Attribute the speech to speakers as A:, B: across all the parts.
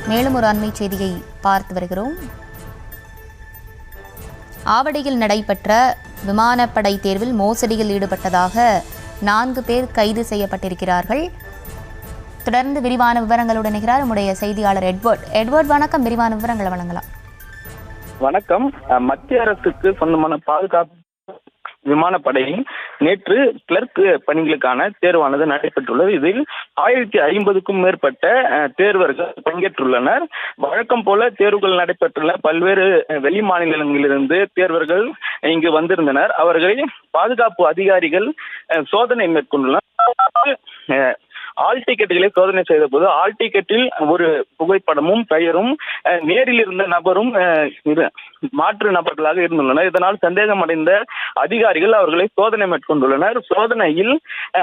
A: மேலும் ஒரு அண்மை செய்தியை பார்த்து வருகிறோம். ஆவடியில் நடைபெற்ற விமானப்படை தேர்வில் மோசடியில் ஈடுபட்டதாக 4 பேர் கைது செய்யப்பட்டிருக்கிறார்கள். தொடர்ந்து விரிவான விவரங்களுடன் இணைகிறார் நம்முடைய செய்தியாளர் எட்வர்ட். எட்வர்ட், வணக்கம். விரிவான விவரங்களை வழங்கலாம்.
B: வணக்கம். மத்திய அரசுக்கு சொந்தமான பாதுகாப்பு விமானப்படையின் நேற்று கிளர்க் பணிகளுக்கான தேர்வானது நடைபெற்றுள்ளது. இதில் 1050க்கும் மேற்பட்ட தேர்வர்கள் பங்கேற்றுள்ளனர். வழக்கம் போல தேர்வுகள் நடைபெற்றுள்ள பல்வேறு வெளி மாநிலங்களிலிருந்து தேர்வர்கள் இங்கு வந்திருந்தனர். அவர்களை பாதுகாப்பு அதிகாரிகள் சோதனை மேற்கொண்டுள்ளனர். ஆல் டிக்கெட்டுகளை சோதனை செய்த போது ஆல் டிக்கெட்டில் ஒரு புகைப்படமும் பெயரும் நேரில் இருந்த நபரும் மாற்று நபர்களாக இருந்துள்ளனர். இதனால் சந்தேகம் அடைந்த அதிகாரிகள் அவர்களை சோதனை மேற்கொண்டுள்ளனர். சோதனையில்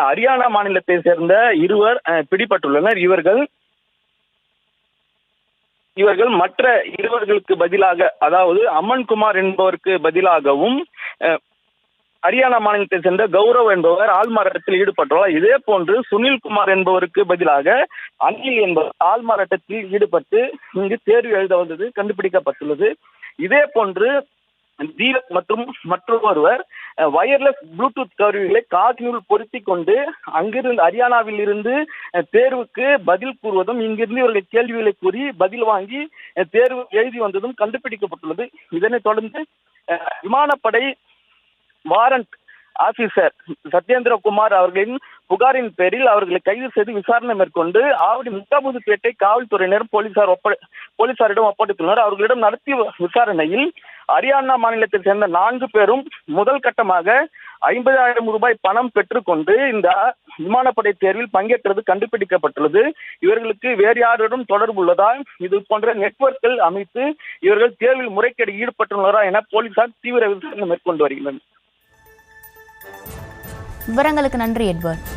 B: ஹரியானா மாநிலத்தை சேர்ந்த 2 பிடிபட்டுள்ளனர். இவர்கள் மற்ற 2 பதிலாக, அதாவது அமன்குமார் என்பவருக்கு பதிலாகவும் ஹரியானா மாநிலத்தை சேர்ந்த கௌரவ் என்பவர் ஆள்மாறாட்டத்தில் ஈடுபட்டுள்ளார். இதே போன்று சுனில்குமார் என்பவருக்கு பதிலாக அனில் என்பவர் ஆள்மாறாட்டத்தில் ஈடுபட்டு இங்கு தேர்வு எழுத வந்தது கண்டுபிடிக்கப்பட்டுள்ளது. இதே போன்று தீரக் மற்றும் மற்றொருவர் வயர்லெஸ் ப்ளூடூத் கருவிகளை காதினுள் பொருத்தி கொண்டு அங்கிருந்து ஹரியானாவில் இருந்து தேர்வுக்கு பதில் கூறுவதும் இங்கிருந்து இவர்கள் கேள்விகளை கூறி பதில் வாங்கி தேர்வு எழுதி வந்ததும் கண்டுபிடிக்கப்பட்டுள்ளது. இதனைத் தொடர்ந்து விமானப்படை வாரண்ட் ஆபீசர் சத்யேந்திரகுமார் அவர்களின் புகாரின் பேரில் அவர்களை கைது செய்து விசாரணை மேற்கொண்டு ஆவடி முக்காபுதுப்பேட்டை காவல்துறையினர் போலீசாரிடம் ஒப்படைத்துள்ளனர். அவர்களிடம் நடத்திய விசாரணையில் ஹரியானா மாநிலத்தை சேர்ந்த 4 பேரும் முதல் கட்டமாக 50,000 ரூபாய் பணம் பெற்றுக்கொண்டு இந்த விமானப்படை தேர்வில் பங்கேற்றது கண்டுபிடிக்கப்பட்டுள்ளது. இவர்களுக்கு வேறு யாரிடம் தொடர்பு உள்ளதா, இது போன்ற நெட்வொர்க்குகள் அமைத்து இவர்கள் தேர்வில் முறைகேடு ஈடுபட்டுள்ளதா என போலீசார் தீவிர விசாரணை மேற்கொண்டு வருகின்றனர்.
A: விவரங்களுக்கு நன்றி எட்வர்ட்.